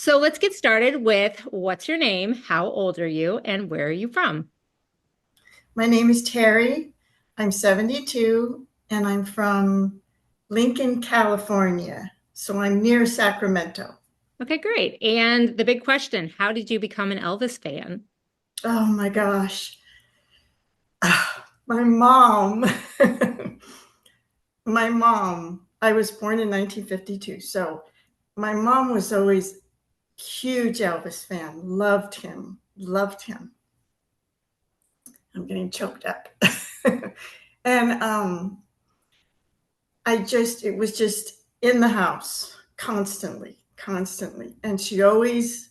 So let's get started with what's your name, how old are you, and where are you from? My name is Terry. I'm 72 and I'm from Lincoln, California. So I'm near Sacramento. Okay, great. And the big question, how did you become an Elvis fan? Oh my gosh. My mom, I was born in 1952. So my mom was always a huge Elvis fan, loved him, loved him. I'm getting choked up. and it was just in the house constantly, constantly. And she always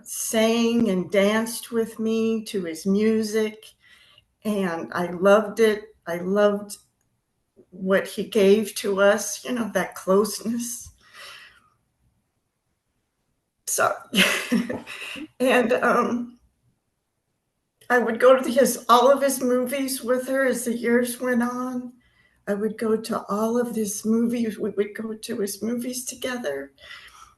sang and danced with me to his music. And I loved it. I loved what he gave to us, that closeness. So, and I would go to all of his movies with her as the years went on. I would go to all of his movies. We would go to his movies together.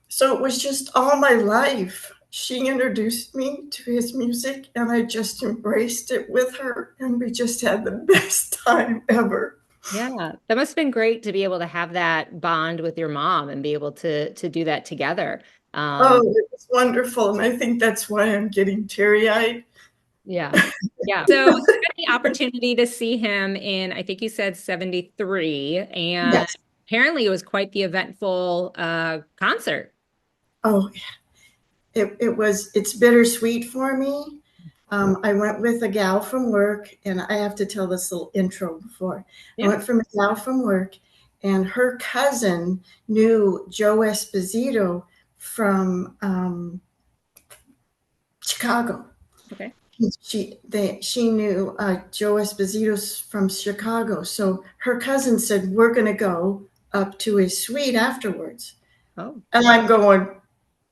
So it was just all my life. She introduced me to his music, and I just embraced it with her, and we just had the best time ever. Yeah, that must have been great to be able to have that bond with your mom and be able to do that together. Oh, Um, it was wonderful, and I think that's why I'm getting teary-eyed. yeah. Yeah. So you had the opportunity to see him in, I think you said 73, and Yes. apparently it was quite the eventful concert. Oh, it's bittersweet for me. I went with a gal from work, and I have to tell this little intro before. I Yeah. went from a gal from work, and her cousin knew Joe Esposito from Chicago. Okay. She knew Joe Esposito from Chicago, so her cousin said we're going to go up to his suite afterwards, Oh. and I'm going,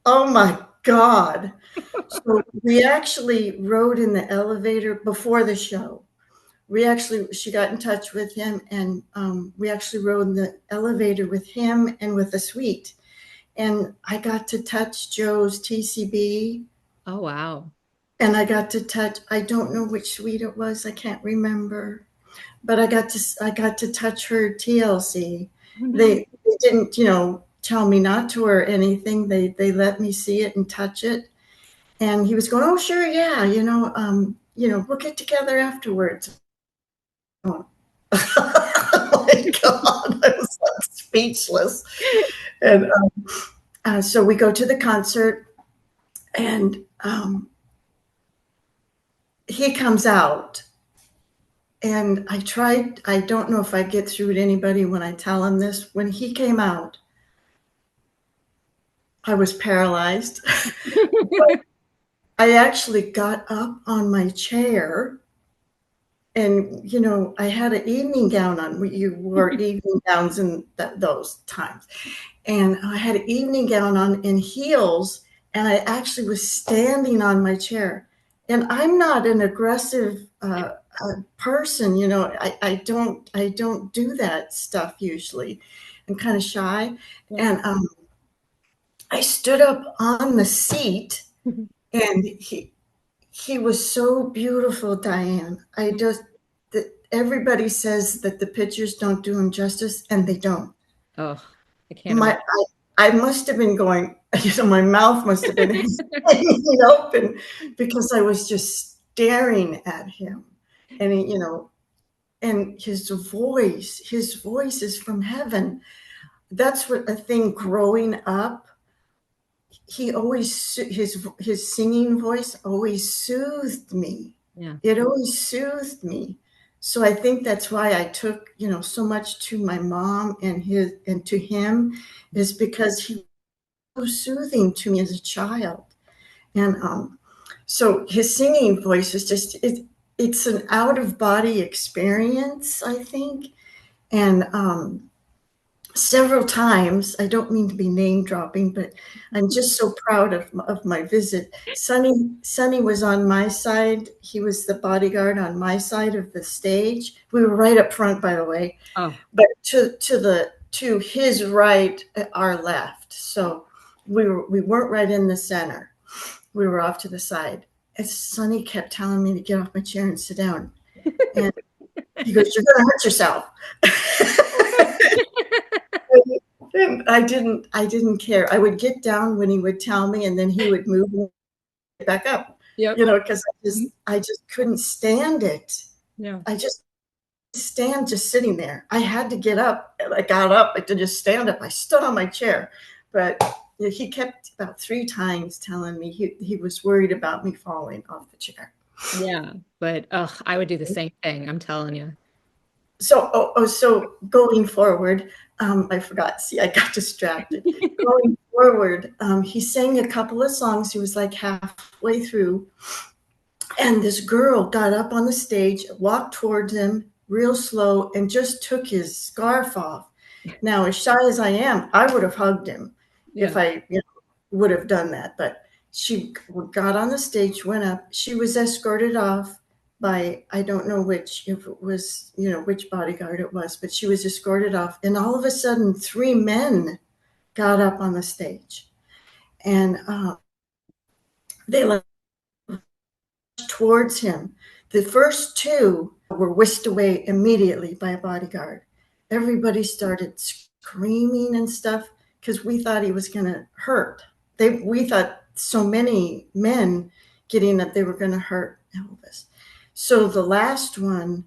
oh my God. So we actually rode in the elevator before the show. She got in touch with him, and we actually rode in the elevator with him and with the suite. And I got to touch Joe's TCB, Oh, wow. and I got to touch, I don't know which suite it was, I can't remember, but I got to touch her TLC. Oh, nice. They didn't, tell me not to or anything. They let me see it and touch it. And he was going, "Oh, sure, yeah, we'll get together afterwards." Oh, oh my God, I was like speechless. And so we go to the concert, and he comes out. And I don't know if I get through to anybody when I tell him this. When he came out, I was paralyzed. I actually got up on my chair, and I had an evening gown on. You wore evening gowns in those times, and I had an evening gown on in heels, and I actually was standing on my chair. And I'm not an aggressive person, I don't do that stuff usually. I'm kind of shy, Yeah. and I stood up on the seat, and he was so beautiful, Diane. Everybody says that the pictures don't do him justice, and they don't. Oh, I can't My imagine. I must have been going, my mouth must have been hanging open because I was just staring at him. And and his voice is from heaven. That's what a thing growing up. He always his singing voice always soothed me. Yeah. It always soothed me. So I think that's why I took, so much to my mom and to him, is because he was so soothing to me as a child. And so his singing voice is it's an out of body experience, I think. And several times, I don't mean to be name dropping, but I'm just so proud of my visit. Sonny was on my side. He was the bodyguard on my side of the stage. We were right up front, by the way, Oh, but to his right, our left. So we weren't right in the center. We were off to the side. And Sonny kept telling me to get off my chair and sit down. And he goes, "You're going to hurt yourself." And I didn't care. I would get down when he would tell me, and then he would move me back up, Yep. because I just couldn't stand it. Yeah. I just stand just sitting there. I had to get up, and I got up. I didn't just stand up. I stood on my chair, but he kept about 3 times telling me he was worried about me falling off the chair. Yeah. But I would do the same thing. I'm telling you. So going forward, I forgot. See, I got distracted. Going forward, he sang a couple of songs. He was like halfway through, and this girl got up on the stage, walked towards him real slow, and just took his scarf off. Now, as shy as I am, I would have hugged him if Yeah. I would have done that. But she got on the stage, went up. She was escorted off by, I don't know which, if it was, which bodyguard it was, but she was escorted off. And all of a sudden, 3 men got up on the stage. And they towards him. The first 2 were whisked away immediately by a bodyguard. Everybody started screaming and stuff because we thought he was going to hurt. We thought so many men getting up, they were going to hurt Elvis. So the last one,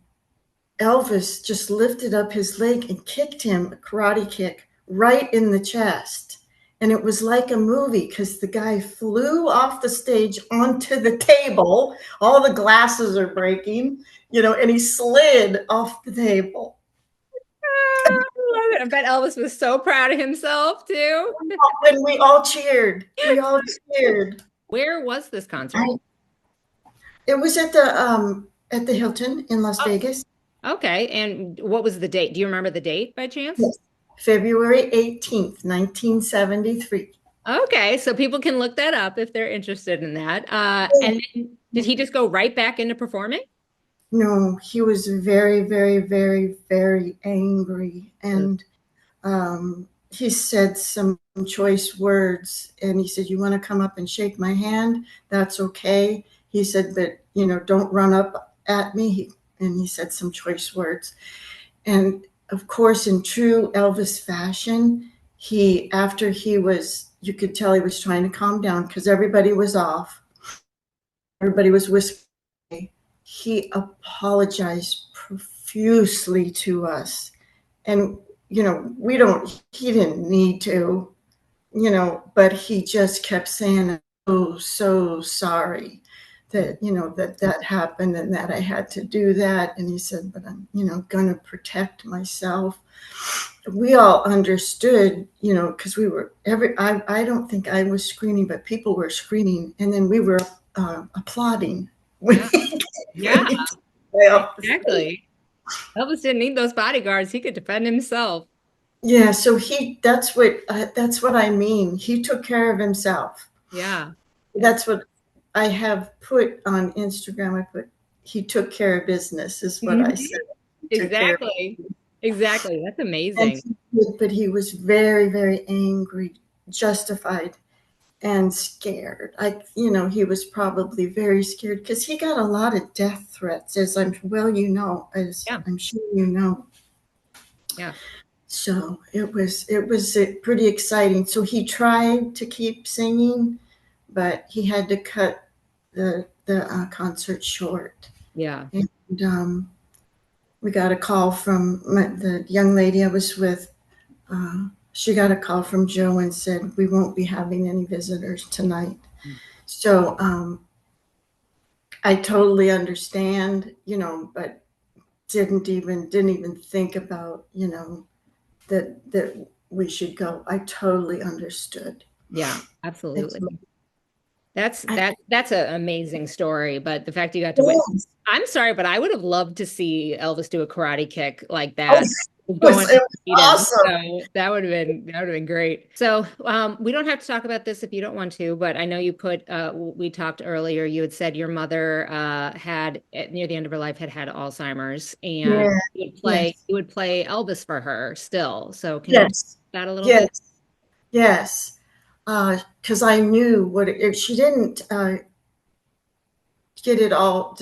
Elvis just lifted up his leg and kicked him a karate kick right in the chest. And it was like a movie because the guy flew off the stage onto the table. All the glasses are breaking, and he slid off the table. Ah, I love it. I bet Elvis was so proud of himself too. And we all cheered. We all cheered. Where was this concert? It was at the Hilton in Las Oh, Vegas. okay. And what was the date? Do you remember the date by chance? Yes. February 18th, 1973. Okay, so people can look that up if they're interested in that. And then did he just go right back into performing? No, he was very, very, very, very angry. Ugh. And he said some choice words. And he said, "You want to come up and shake my hand? That's okay." He said, "But, don't run up at me." And he said some choice words. And of course, in true Elvis fashion, after he was, you could tell he was trying to calm down because everybody was off. Everybody was whispering. He apologized profusely to us. And, he didn't need to, but he just kept saying, "Oh, so sorry that, that happened and that I had to do that." And he said, "But I'm, going to protect myself." We all understood, because we were I don't think I was screaming, but people were screaming. And then we were applauding. Yeah. When Yeah, he took exactly. Elvis didn't need those bodyguards. He could defend himself. Yeah, so that's what I mean. He took care of himself. Yeah. Yeah. That's what I have put on Instagram. I put, "He took care of business," is what I Mhm. said. He took care of Exactly. Exactly. That's and amazing. but he was very, very angry, justified, and scared. He was probably very scared because he got a lot of death threats, as as Yeah. I'm sure you know. Yeah. So it was pretty exciting. So he tried to keep singing, but he had to cut the concert short. Yeah. And we got a call from the young lady I was with. She got a call from Joe and said, "We won't be having any visitors tonight." So I totally understand, but didn't even think about, that we should go. I totally understood. Yeah. It's, Absolutely. That's I, that's an amazing story, but the fact you got to witness, yes, I'm sorry, but I would have loved to see Elvis do a karate kick like oh, that. Going it was to him. awesome. So that would have been great. So we don't have to talk about this if you don't want to, but I know you put we talked earlier, you had said your mother had near the end of her life had Alzheimer's and Yeah, yes, you would play Elvis for her still. So can you talk yes, about that a little bit? yes, yes. because I knew what if she didn't get it all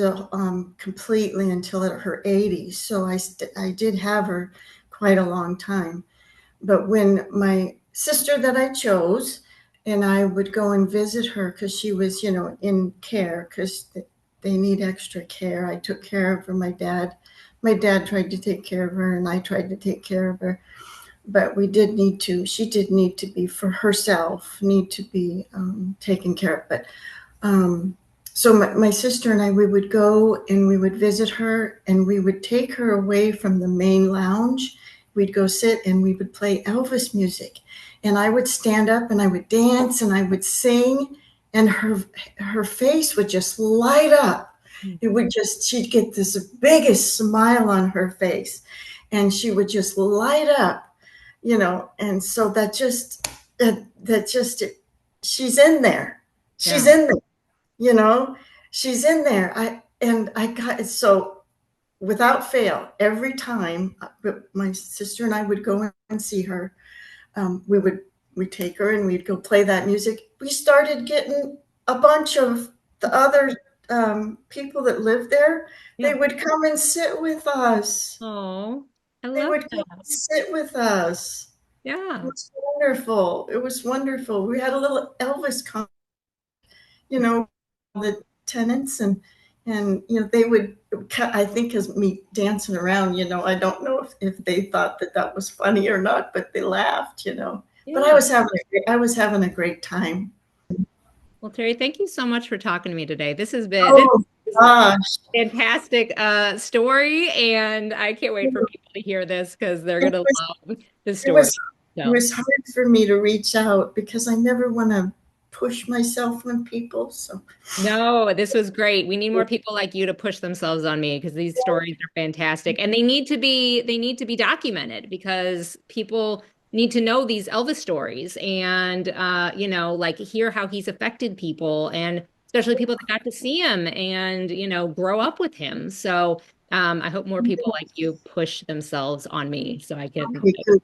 completely until her 80s. So I did have her quite a long time. But when my sister that I chose and I would go and visit her because she was, in care because they need extra care. I took care of her. My dad tried to take care of her and I tried to take care of her. But she did need to be for herself, need to be taken care of. But um, so my sister and I, we would go and we would visit her and we would take her away from the main lounge. We'd go sit and we would play Elvis music. And I would stand up and I would dance and I would sing and her face would just light up. She'd get this biggest smile on her face and she would just light up, and so that just she's in there. She's Yeah. in there you know she's in there. I got it. So without fail, every time my sister and I would go and see her, we'd take her and we'd go play that music. We started getting a bunch of the other people that lived there. They Yeah. would come and sit with us. Oh, I They love would come that. and sit with us. It Yeah. was wonderful. It was wonderful. We had a little Elvis you know, the tenants and they would, I think, as me dancing around, I don't know if they thought that was funny or not, but they laughed. But I Yeah. was having a great time. Well, Terry, thank you so much for talking to me today. This Oh is a gosh. fantastic story, and I can't wait for people to hear this because they're It gonna was love the it story. was it So. was hard for me to reach out because I never want to push myself on people. So No, this was great. We need more people like you to push themselves on me because these stories are fantastic and they need to be documented because people need to know these Elvis stories and like hear how he's affected people and especially people that got to see him and grow up with him. So I hope more people like you push themselves on me so okay, good.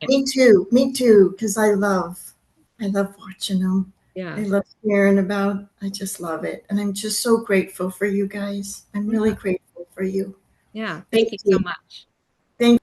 Me too, because I love watching them. I yeah. love hearing about. I just love it, and I'm just so grateful for you guys. I'm really Yeah. grateful for you. Yeah. Thank Thank you so you. much. Thank